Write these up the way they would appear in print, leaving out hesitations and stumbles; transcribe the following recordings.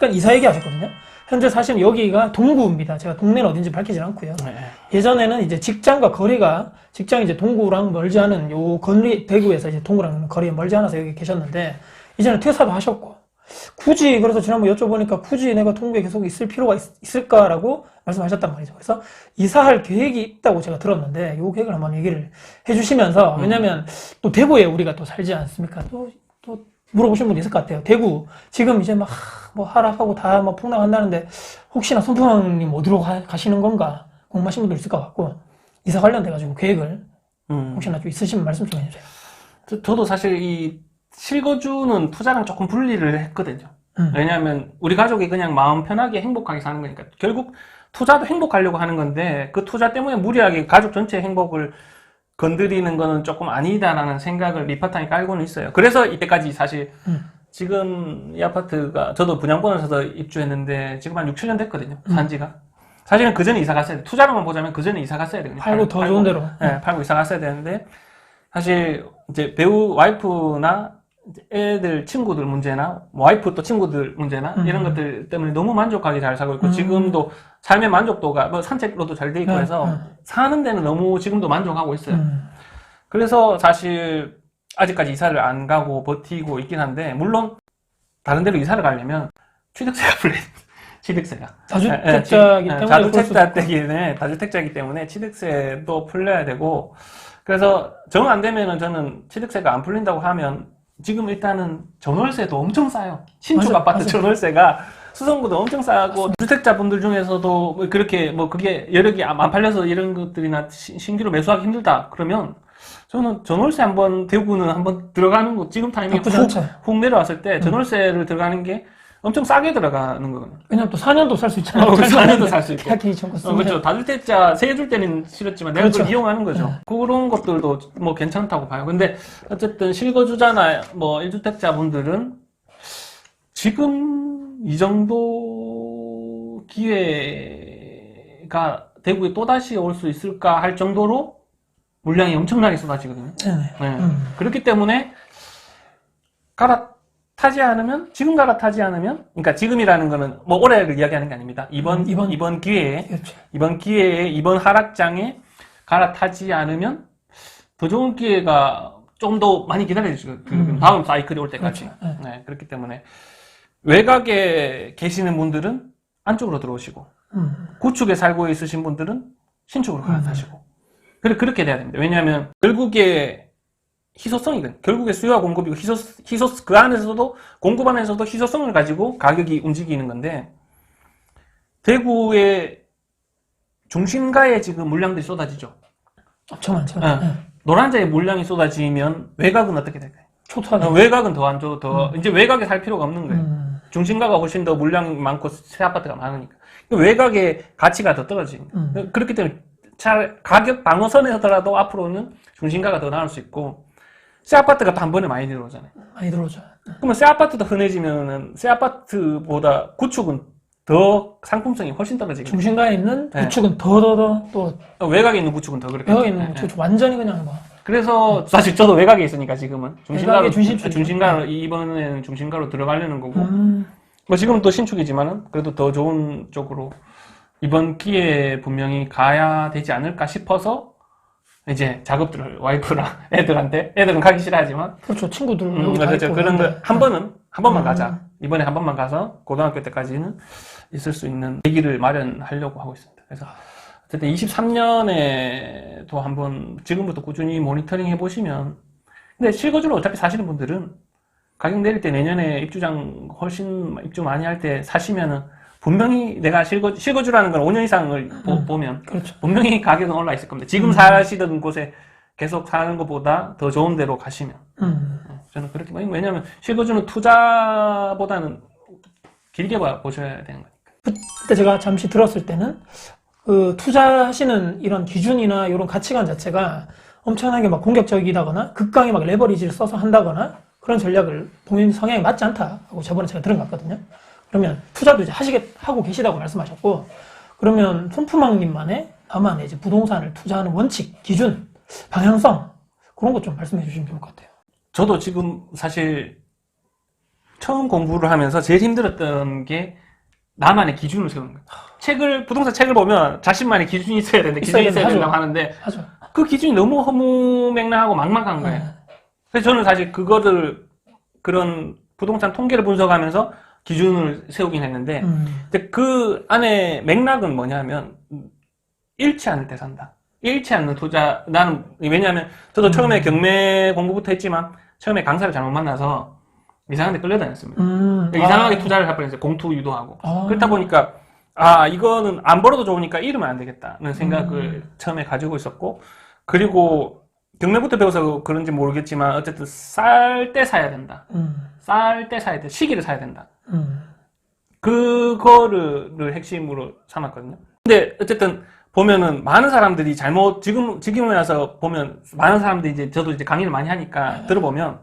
잠깐 이사 얘기하셨거든요. 현재 사실은 여기가 동구입니다. 제가 동네는 어딘지 밝히지 않고요. 예전에는 이제 직장과 거리가, 직장이 이제 동구랑 멀지 않은 요 거리, 대구에서 이제 동구랑 거리에 멀지 않아서 여기 계셨는데, 이제는 퇴사도 하셨고, 굳이, 그래서 지난번 여쭤보니까 굳이 내가 동구에 계속 있을 필요가 있을까라고 말씀하셨단 말이죠. 그래서 이사할 계획이 있다고 제가 들었는데, 요 계획을 한번 얘기를 해주시면서, 왜냐면 또 대구에 우리가 또 살지 않습니까? 또 물어보신 분이 있을 것 같아요. 대구, 지금 이제 막, 뭐 하락하고 다 뭐 폭락한다는데, 혹시나 손풍왕님 어디로 가시는 건가? 궁금하신 분도 있을 것 같고, 이사 관련돼가지고 계획을, 혹시나 좀 있으시면 말씀 좀 해주세요. 저도 사실 이 실거주는 투자랑 조금 분리를 했거든요. 왜냐하면 우리 가족이 그냥 마음 편하게 행복하게 사는 거니까. 결국 투자도 행복하려고 하는 건데, 그 투자 때문에 무리하게 가족 전체의 행복을 건드리는 거는 조금 아니다라는 생각을 밑바탕에 깔고는 있어요. 그래서 이때까지 사실 지금 이 아파트가 저도 분양권을 사서 입주했는데 지금 한 6, 7년 됐거든요. 산지가. 사실은 그 전에 이사 갔어야 돼. 투자로만 보자면 그 전에 이사 갔어야 되거든요. 팔고 더 좋은 데로. 네, 팔고 이사 갔어야 되는데 사실 이제 배우 와이프나 애들 친구들 문제나 와이프 또 친구들 문제나 이런 것들 때문에 너무 만족하게 잘 살고 있고 지금도 삶의 만족도가 뭐 산책로도 잘 돼 있고 해서 사는 데는 너무 지금도 만족하고 있어요. 그래서 사실 아직까지 이사를 안 가고 버티고 있긴 한데, 물론 다른 데로 이사를 가려면 취득세가 풀려요. 취득세가 다주택자이기 때문에 다주택자이기 때문에 취득세도 풀려야 되고, 그래서 정 안 되면은 저는 취득세가 안 풀린다고 하면 지금 일단은 전월세도 엄청 싸요. 신축 아파트 전월세가 수성구도 엄청 싸고, 주택자분들 중에서도 뭐 그렇게 뭐 그게 여력이 안 팔려서 이런 것들이나 신규로 매수하기 힘들다 그러면 저는 전월세 한번, 대구는 한번 들어가는 거, 지금 타이밍에 훅 내려왔을 때 전월세를 들어가는 게 엄청 싸게 들어가는 거거든요. 왜냐면 또 4년도 살 수 있잖아요. 4년도 살 수 있고. 그렇죠. 다주택자 세 줄 때는 싫었지만 내가 그걸 이용하는 거죠. 그런 것들도 뭐 괜찮다고 봐요. 근데 어쨌든 실거주자나 뭐 1주택자 분들은 지금 이 정도 기회가 대구에 또다시 올 수 있을까 할 정도로 물량이 엄청나게 쏟아지거든요. 네. 그렇기 때문에 갈아타지 않으면, 지금 갈아타지 않으면, 그러니까 지금이라는 거는 뭐 올해를 이야기하는 게 아닙니다. 이번 기회에, 그렇죠. 이번 기회에, 이번 하락장에 갈아타지 않으면 더 좋은 기회가 좀 더 많이 기다려주죠. 다음 사이클이 올 때까지. 그렇죠. 네, 그렇기 때문에 외곽에 계시는 분들은 안쪽으로 들어오시고, 구축에 살고 있으신 분들은 신축으로 갈아타시고, 그렇게 돼야 됩니다. 왜냐하면 결국에 희소성이거든요. 결국에 수요와 공급이고 그 안에서도, 공급 안에서도 희소성을 가지고 가격이 움직이는 건데, 대구의 중심가에 지금 물량들이 쏟아지죠. 엄청 많죠. 노란자에 물량이 쏟아지면 외곽은 어떻게 될까요? 초토화돼. 외곽은 더 안 좋고, 이제 외곽에 살 필요가 없는 거예요. 중심가가 훨씬 더 물량이 많고 새 아파트가 많으니까. 외곽의 가치가 더 떨어집니다. 그렇기 때문에 가격 방어선에서더라도 앞으로는 중심가가 더 나올 수 있고, 새 아파트가 또 한 번에 많이 들어오잖아요. 많이 들어오죠. 그러면 새 아파트도 흔해지면은 새 아파트보다 구축은 더 상품성이 훨씬 떨어지겠죠. 중심가에 있는 구축은 또 외곽에 있는 구축은 더 그렇게. 외곽에 있는 구축 완전히 그냥 뭐. 그래서 사실 저도 외곽에 있으니까 지금은 중심가로 이번에는 중심가로 들어가려는 거고, 뭐 지금은 또 신축이지만은 그래도 더 좋은 쪽으로 이번 기회에 분명히 가야 되지 않을까 싶어서, 이제 작업들을 와이프랑 애들은 가기 싫어하지만, 그렇죠. 친구들 그렇죠. 그런 거 한 번만 가자. 이번에 한 번만 가서 고등학교 때까지는 있을 수 있는 계기를 마련하려고 하고 있습니다. 그래서 어쨌든 23년에도 한번 지금부터 꾸준히 모니터링 해보시면, 근데 실거주로 어차피 사시는 분들은 가격 내릴 때 내년에 입주장 훨씬 입주 많이 할 때 사시면은 분명히 내가 실거주라는 건 5년 이상을 보면 그렇죠. 분명히 가격은 올라 있을 겁니다. 지금 사시던 곳에 계속 사는 것보다 더 좋은 데로 가시면. 저는 그렇게 봐요. 왜냐하면 실거주는 투자보다는 길게 보셔야 되는 거니까. 그때 제가 잠시 들었을 때는 그 투자하시는 이런 기준이나 이런 가치관 자체가 엄청나게 막 공격적이다거나 극강의 막 레버리지를 써서 한다거나 그런 전략을 본인 성향에 맞지 않다고 저번에 제가 들은 것 같거든요. 그러면 투자도 이제 하고 계시다고 말씀하셨고, 그러면 손품왕님만의 나만의 이제 부동산을 투자하는 원칙, 기준, 방향성 그런 것 좀 말씀해 주시면 좋을 것 같아요. 저도 지금 사실 처음 공부를 하면서 제일 힘들었던 게 나만의 기준을 세우는 거예요. 부동산 책을 보면 자신만의 기준이 있어야 되는데, 기준이 있어야 된다고 하는데, 하죠. 그 기준이 너무 허무맹랑하고 막막한 거예요. 네. 그래서 저는 사실 그런 부동산 통계를 분석하면서 기준을 세우긴 했는데, 근데 그 안에 맥락은 뭐냐면, 잃지 않을 때 산다. 잃지 않는 투자, 왜냐하면 저도 처음에 경매 공부부터 했지만, 처음에 강사를 잘못 만나서 이상한 데 끌려다녔습니다. 이상하게 투자를 할 뻔했어요. 공투 유도하고. 그렇다 보니까, 이거는 안 벌어도 좋으니까 잃으면 안 되겠다는 생각을 처음에 가지고 있었고, 그리고 경매부터 배워서 그런지 모르겠지만, 어쨌든 쌀 때 사야 된다. 쌀 때 사야 돼. 시기를 사야 된다. 그거를 핵심으로 삼았거든요. 근데 어쨌든 보면은 많은 사람들이 지금에 와서 보면 많은 사람들이 저도 이제 강의를 많이 하니까 들어보면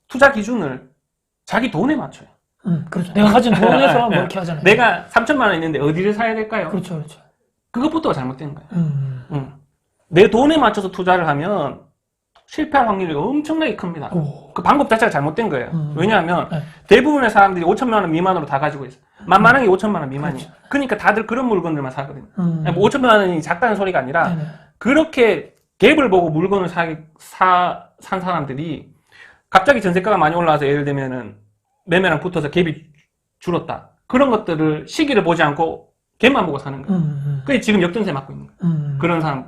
투자 기준을 자기 돈에 맞춰요. 그렇죠. 내가 가진 돈에서 뭐 이렇게 하잖아요. 내가 3천만 원 있는데 어디를 사야 될까요? 그렇죠, 그렇죠. 그것부터가 잘못된 거예요. 내 돈에 맞춰서 투자를 하면 실패할 확률이 엄청나게 큽니다. 그 방법 자체가 잘못된 거예요. 왜냐하면 대부분의 사람들이 5천만 원 미만으로 다 가지고 있어요. 만만한 게 5천만 원 미만이에요. 그렇죠. 그러니까 다들 그런 물건들만 사거든요. 뭐 5천만 원이 작다는 소리가 아니라 네네. 그렇게 갭을 보고 물건을 산 사람들이 갑자기 전세가가 많이 올라와서 예를 들면은 매매랑 붙어서 갭이 줄었다. 그런 것들을 시기를 보지 않고 갭만 보고 사는 거예요. 그게 지금 역전세 맞고 있는 거예요.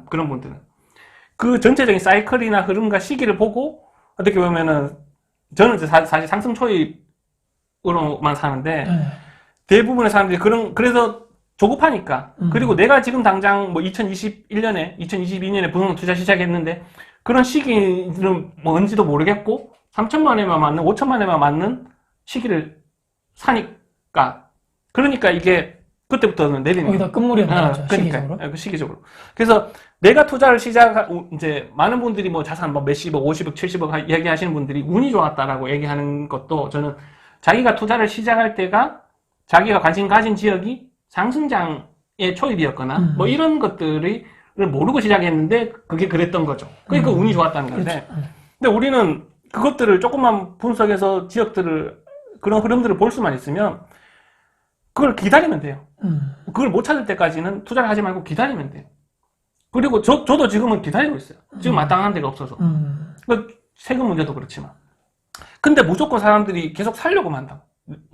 그런 분들은. 그 전체적인 사이클이나 흐름과 시기를 보고 어떻게 보면은 저는 이제 사실 상승 초입으로만 사는데 대부분의 사람들이 그래서 조급하니까 그리고 내가 지금 당장 뭐 2021년에 2022년에 부동산 투자 시작했는데 그런 시기는 뭔지도 모르겠고 3천만 원에만 맞는 5천만 원에만 맞는 시기를 사니까 그러니까 이게 그때부터는 내리는 거기다 끝물이 나죠. 시기적으로. 그 시기적으로. 그래서 내가 투자를 이제 많은 분들이 뭐 자산 뭐 몇십억, 50억, 70억 얘기하시는 분들이 운이 좋았다라고 얘기하는 것도 저는 자기가 투자를 시작할 때가 자기가 관심 가진 지역이 상승장의 초입이었거나 뭐 이런 것들을 모르고 시작했는데 그게 그랬던 거죠. 그러니까 운이 좋았다는 건데. 그렇죠. 근데 우리는 그것들을 조금만 분석해서 그런 흐름들을 볼 수만 있으면 그걸 기다리면 돼요. 그걸 못 찾을 때까지는 투자를 하지 말고 기다리면 돼요. 그리고 저도 지금은 기다리고 있어요. 지금 마땅한 데가 없어서. 그러니까 세금 문제도 그렇지만. 근데 무조건 사람들이 계속 살려고만 한다고.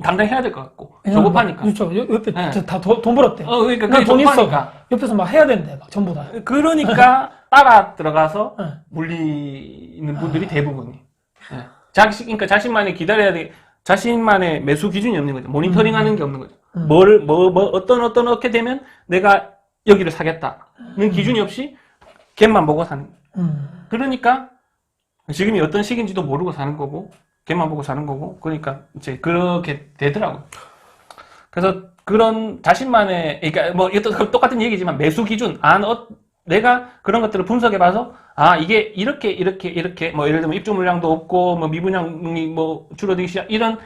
당장 해야 될 것 같고. 조급하니까. 그렇죠. 옆에 다 돈 벌었대요. 그러니까 그게 돈 있어. 조급하니까. 옆에서 막 해야 되는데, 막 전부 다. 그러니까 따라 들어가서 물리는 분들이 대부분이. 그러니까 자신만의 기다려야 돼. 자신만의 매수 기준이 없는 거죠. 모니터링 하는 게 없는 거죠. 어떻게 되면 내가 여기를 사겠다는 기준이 없이 갭만 보고 사는 거예요. 그러니까 지금이 어떤 시기인지도 모르고 사는 거고, 갭만 보고 사는 거고, 그러니까 이제 그렇게 되더라고요. 그래서 그런 자신만의, 그러니까 뭐 똑같은 얘기지만 매수 기준, 내가 그런 것들을 분석해봐서, 이게 이렇게, 뭐 예를 들면 입주 물량도 없고, 뭐 미분양이 뭐 줄어들기 시작, 이런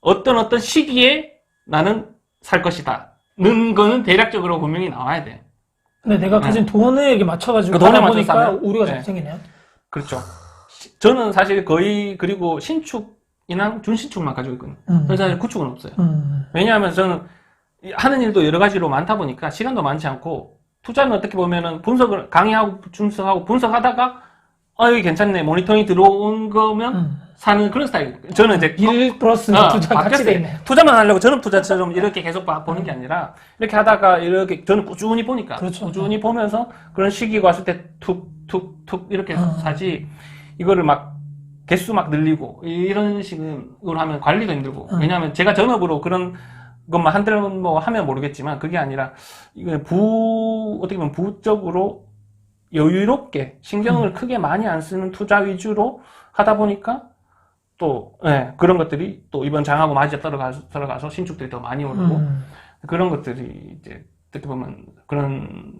어떤 시기에 나는 살 것이다. 는 거는 대략적으로 분명히 나와야 돼. 근데 내가 가진 돈에 이렇게 맞춰가지고 그 돈에 하다 맞춰서 보니까 사면? 오류가 네. 잘 생기네요. 그렇죠. 저는 사실 거의, 그리고 신축이나 준신축만 가지고 있거든요. 그래서 사실 구축은 없어요. 왜냐하면 저는 하는 일도 여러 가지로 많다 보니까 시간도 많지 않고, 투자는 어떻게 보면은 강의하고 분석하다가, 이게 괜찮네. 모니터링이 들어온 거면 사는 그런 스타일이에요. 저는 이제 일 플러스 투자 같이 돼 있네. 투자만 하려고 저는 투자처럼 이렇게 계속 보는 게 아니라 이렇게 하다가 이렇게 저는 꾸준히 보니까 그렇죠. 꾸준히 보면서 그런 시기가 왔을 때 툭툭툭 이렇게 사지 이거를 막 개수 막 늘리고 이런 식으로 하면 관리도 힘들고 왜냐하면 제가 전업으로 그런 것만 한다면 뭐 하면 모르겠지만 그게 아니라 이거 어떻게 보면 부적으로 여유롭게 신경을 크게 많이 안 쓰는 투자 위주로 하다 보니까 또 그런 것들이 또 이번 장하고 맞아 들어가서 신축들이 더 많이 오르고 그런 것들이 이제 어떻게 보면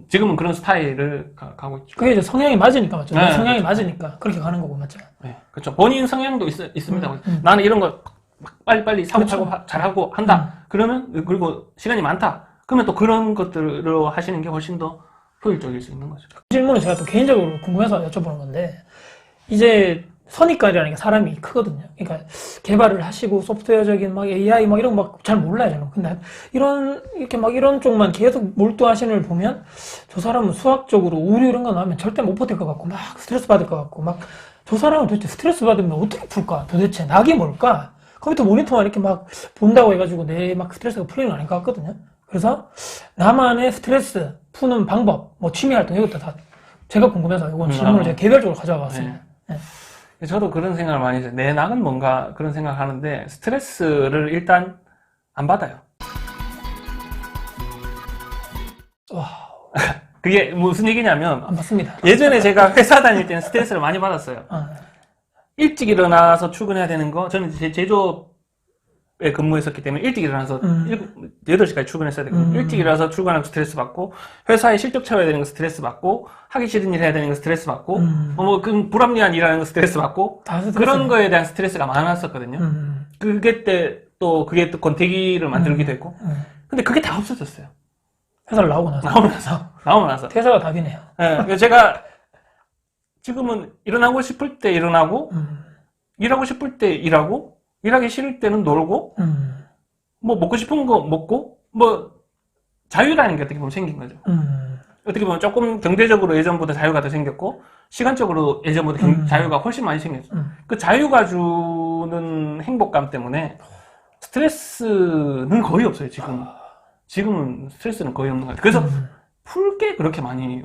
지금은 그런 스타일을 가고 있죠. 그게 이제 성향이 맞으니까 맞죠. 네, 성향이 그렇죠. 맞으니까 그렇게 가는 거고 맞죠. 네, 그렇죠. 본인 성향도 있습니다. 나는 이런 거 빨리빨리 사고 그렇죠. 팔고 잘하고 한다. 그러면 그리고 시간이 많다. 그러면 또 그런 것들로 하시는 게 훨씬 더 효율적일 수 있는 거죠. 질문은 제가 또 개인적으로 궁금해서 여쭤보는 건데 이제 선입관이라는 게 사람이 크거든요. 그러니까 개발을 하시고 소프트웨어적인 막 AI 막 이런 거 막 잘 몰라요, 저는. 근데 이렇게 막 이런 쪽만 계속 몰두하시는 걸 보면 저 사람은 수학적으로 오류 이런 거 나오면 절대 못 버틸 것 같고 막 스트레스 받을 것 같고 막 저 사람은 도대체 스트레스 받으면 어떻게 풀까? 도대체 낙이 뭘까? 컴퓨터 모니터만 이렇게 막 본다고 해가지고 내 막 스트레스가 풀리는 거 아닐 것 같거든요. 그래서 나만의 스트레스 푸는 방법, 뭐 취미 활동 이것도 다 제가 궁금해서 이건 질문을 제가 개별적으로 가져와 봤습니다. 네. 저도 그런 생각을 많이 해요. 내 낙은 뭔가 그런 생각을 하는데 스트레스를 일단 안 받아요. 와, 그게 무슨 얘기냐면 안 받습니다. 예전에 제가 회사 다닐 때는 스트레스를 많이 받았어요. 아, 일찍 일어나서 출근해야 되는 거, 저는 제조업에 근무했었기 때문에 일찍 일어나서 8시까지 출근했어야 되거든요. 일찍 일어나서 출근하고 스트레스 받고, 회사에 실적 채워야 되는 거 스트레스 받고, 하기 싫은 일 해야 되는 거 스트레스 받고, 그 불합리한 일하는 거 스트레스 받고, 그런 거에 대한 스트레스가 많았었거든요. 그게 또 권태기를 만들기도 했고. 근데 그게 다 없어졌어요. 회사를 나오고 나서. 나오고 나서. 퇴사가 답이네요. 네, 그래서 제가 지금은 일어나고 싶을 때 일어나고, 일하고 싶을 때 일하고, 일하기 싫을 때는 놀고, 뭐 먹고 싶은 거 먹고, 뭐 자유라는 게 어떻게 보면 생긴 거죠. 어떻게 보면 조금 경제적으로 예전보다 자유가 더 생겼고, 시간적으로 예전보다 자유가 훨씬 많이 생겼죠. 그 자유가 주는 행복감 때문에 스트레스는 거의 없어요, 지금은 스트레스는 거의 없는 것 같아요. 그래서 풀 게 그렇게 많이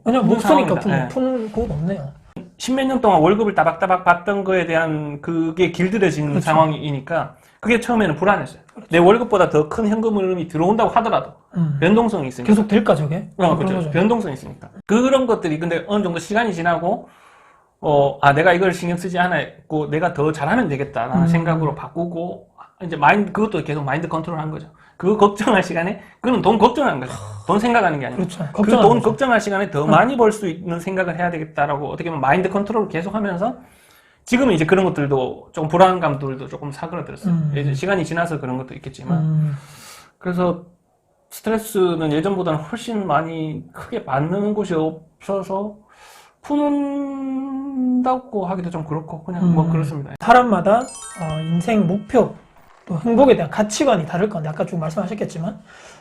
왜냐면 못 쓰니까 네. 푼 곳 없네요. 십몇 년 동안 월급을 따박따박 받던 거에 대한 그게 길들여진 그렇죠. 상황이니까 그게 처음에는 불안했어요. 내 월급보다 더 큰 현금 흐름이 들어온다고 하더라도 변동성이 있으니까. 계속 될까 저게? 그렇죠. 변동성이 있으니까. 그런 것들이 근데 어느 정도 시간이 지나고 내가 이걸 신경 쓰지 않았고 내가 더 잘하면 되겠다라는 생각으로 바꾸고 이제 그것도 계속 마인드 컨트롤 한 거죠. 그거 걱정할 시간에 그건 돈 걱정하는 거죠. 돈 생각하는 게 아니고. 그렇죠. 그 돈 걱정할 시간에 더 많이 벌 수 있는 생각을 해야 되겠다라고 어떻게 보면 마인드 컨트롤을 계속 하면서 지금은 이제 그런 것들도 조금 불안감들도 조금 사그라들었어요. 이제 시간이 지나서 그런 것도 있겠지만. 그래서 스트레스는 예전보다는 훨씬 많이 크게 받는 곳이 없어서 푼다고 하기도 좀 그렇고 그냥 뭐 그렇습니다. 사람마다 인생 목표 또 행복에 대한 가치관이 다를 건데 아까 쭉 말씀하셨겠지만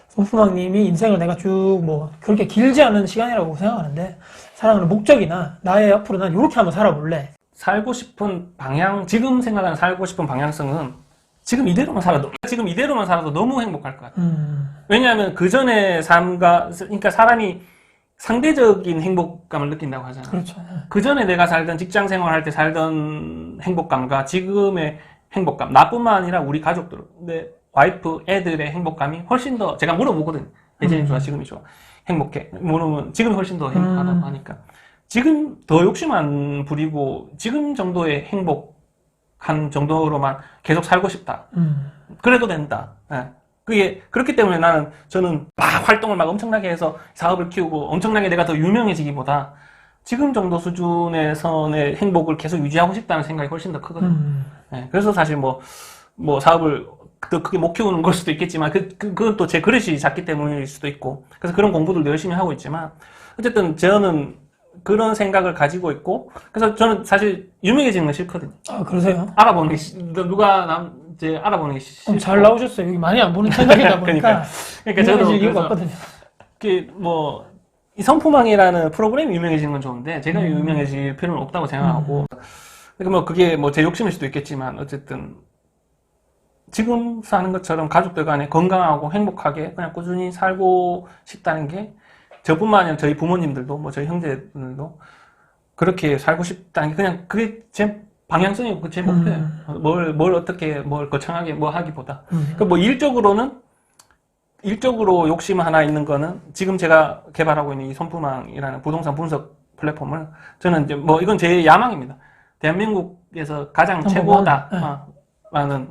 손프망님이 인생을 내가 쭉 뭐 그렇게 길지 않은 시간이라고 생각하는데 사람은 목적이나 나의 앞으로 난 이렇게 한번 살아볼래. 살고 싶은 방향, 지금 생각하는 살고 싶은 방향성은 지금 이대로만 살아도 너무 행복할 것 같아요. 왜냐하면 그 전에 그러니까 사람이 상대적인 행복감을 느낀다고 하잖아요. 그렇죠. 그 전에 내가 살던 직장 생활할 때 살던 행복감과 지금의 행복감, 나뿐만 아니라 우리 가족들, 내 와이프, 애들의 행복감이 훨씬 더, 제가 물어보거든요. 예전이 좋아, 지금이 좋아. 행복해. 물으면 지금이 훨씬 더 행복하다고 하니까. 지금 더 욕심 안 부리고, 지금 정도의 행복한 정도로만 계속 살고 싶다. 그래도 된다. 네. 그렇기 때문에 저는 막 활동을 막 엄청나게 해서 사업을 키우고 엄청나게 내가 더 유명해지기보다 지금 정도 수준의 선의 행복을 계속 유지하고 싶다는 생각이 훨씬 더 크거든요. 네, 그래서 사실 뭐 사업을 더 크게 못 키우는 걸 수도 있겠지만, 그건 또 제 그릇이 작기 때문일 수도 있고, 그래서 그런 공부들도 열심히 하고 있지만, 어쨌든 저는 그런 생각을 가지고 있고, 그래서 저는 사실 유명해지는 건 싫거든요. 아, 그러세요? 알아보는 게, 이제 알아보는 게 싫고. 잘 나오셨어요. 여기 많이 안 보는 채널이다 보니까. 그러니까 저도 이유가 없거든요. 이 선포망이라는 프로그램이 유명해지는 건 좋은데 제가 유명해질 필요는 없다고 생각하고 그러니까 그게 제 욕심일 수도 있겠지만 어쨌든 지금 사는 것처럼 가족들 간에 건강하고 행복하게 그냥 꾸준히 살고 싶다는 게 저뿐만 아니라 저희 부모님들도 저희 형제들도 그렇게 살고 싶다는 게 그냥 그게 제 방향성이고 제 목표예요. 뭘 거창하게 하기보다. 그러니까 일적으로 욕심 하나 있는 거는 지금 제가 개발하고 있는 이 손프망이라는 부동산 분석 플랫폼을 저는 이제 이건 제 야망입니다. 대한민국에서 가장 최고다. 라는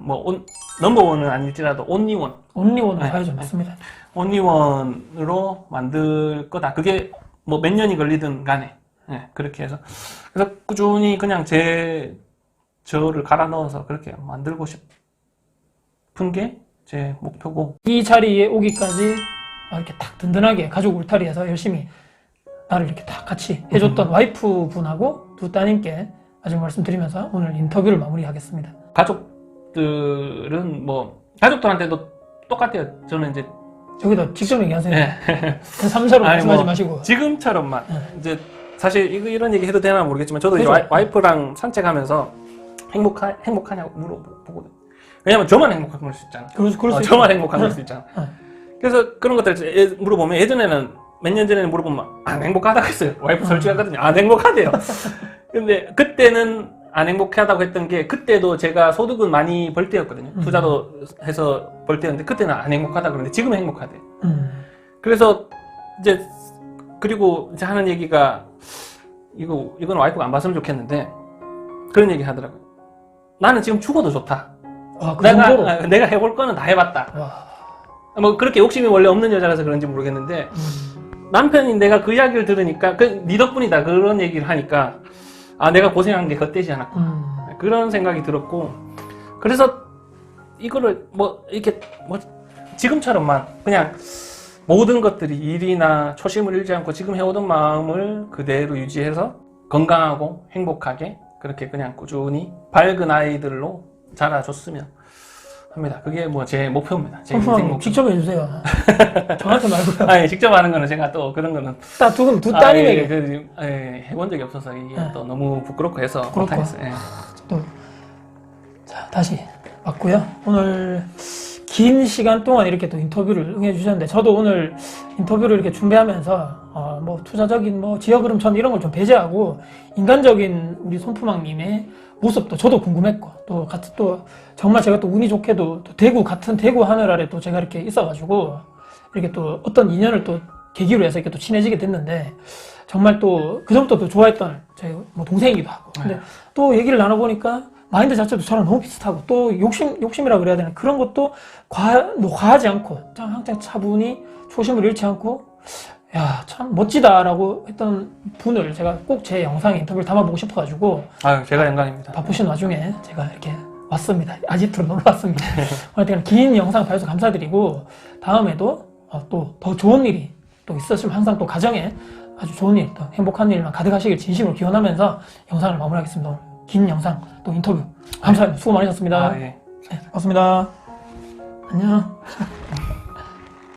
넘버원은 아닐지라도 온리원. 온리원으로 가야죠. 맞습니다. 온리원으로 만들 거다. 그게 몇 년이 걸리든 간에. 네, 그렇게 해서. 그래서 꾸준히 그냥 저를 갈아 넣어서 그렇게 만들고 싶은 게 제 목표고. 이 자리에 오기까지 이렇게 딱 든든하게 가족 울타리에서 열심히 나를 이렇게 딱 같이 해줬던 와이프 분하고 두 따님께 마지막 말씀드리면서 오늘 인터뷰를 마무리하겠습니다. 가족들은 뭐 가족들한테도 똑같아요. 저는 이제 저기다 직접 얘기하세요. 네. 3사로 말씀하지 뭐 마시고. 지금처럼만 네. 이제 사실 이런 얘기 해도 되나 모르겠지만 저도 이제 그죠? 와이프랑 산책하면서 행복하냐고 물어보거든. 왜냐면 저만 행복한 걸 수 있잖아. 그럴 수 저만 있죠. 행복한 걸 수 있잖아. 네. 그래서 그런 것들 물어보면 예전에는 몇 년 전에는 물어보면 안 행복하다고 했어요. 와이프 솔직하거든요. 안 행복하대요. 근데 그때는 안 행복하다고 했던 게 그때도 제가 소득은 많이 벌 때였거든요. 투자도 해서 벌 때였는데 그때는 안 행복하다 그러는데 지금은 행복하대요. 그래서 이제 그리고 이제 하는 얘기가 이건 와이프가 안 봤으면 좋겠는데 그런 얘기 하더라고요. 나는 지금 죽어도 좋다. 아, 그 정도로? 내가 해볼 거는 다 해봤다. 와. 뭐 그렇게 욕심이 원래 없는 여자라서 그런지 모르겠는데 남편이 내가 그 이야기를 들으니까 네 덕분이다 그런 얘기를 하니까 아 내가 고생한 게 헛되지 않았구나 그런 생각이 들었고 그래서 이거를 뭐 이렇게 뭐 지금처럼만 그냥 모든 것들이 일이나 초심을 잃지 않고 지금 해오던 마음을 그대로 유지해서 건강하고 행복하게 그렇게 그냥 꾸준히 밝은 아이들로 자라줬으면 합니다. 그게 뭐 제 목표입니다. 제 인생 목표. 직접 해주세요. 저한테 말고요. 아니 직접 하는 거는 제가 또 그런 거는 딱 두 따님에게. 해본 적이 없어서 이게 네. 또 너무 부끄럽고 해서 부끄럽고. 못하겠어요. 예. 또, 자, 다시 왔고요. 오늘 긴 시간 동안 이렇게 또 인터뷰를 응해주셨는데, 저도 오늘 인터뷰를 이렇게 준비하면서, 뭐, 투자적인 뭐, 지역 흐름 전 이런 걸 좀 배제하고, 인간적인 우리 손프망님의 모습도 저도 궁금했고, 또 같이 또, 정말 제가 또 운이 좋게도 또 같은 대구 하늘 아래 또 제가 이렇게 있어가지고, 이렇게 또 어떤 인연을 또 계기로 해서 이렇게 또 친해지게 됐는데, 정말 또 그전부터 또 좋아했던 제 뭐 동생이기도 하고, 근데 또 얘기를 나눠보니까, 마인드 자체도 저랑 너무 비슷하고 또 욕심이라 그래야 되나 그런 것도 과하지 않고 항상 차분히 초심을 잃지 않고 야 참 멋지다라고 했던 분을 제가 꼭 제 영상에 인터뷰를 담아보고 싶어가지고 아유 제가 영광입니다. 바쁘신 와중에 제가 이렇게 왔습니다. 아지트로 놀러 왔습니다. 오늘 긴 영상 봐주셔서 감사드리고 다음에도 또 더 좋은 일이 또 있었으면 항상 또 가정에 아주 좋은 일, 또 행복한 일만 가득하시길 진심으로 기원하면서 영상을 마무리하겠습니다. 긴 영상 또 인터뷰 감사합니다. 수고 많으셨습니다. 예. 네, 고맙습니다. 안녕.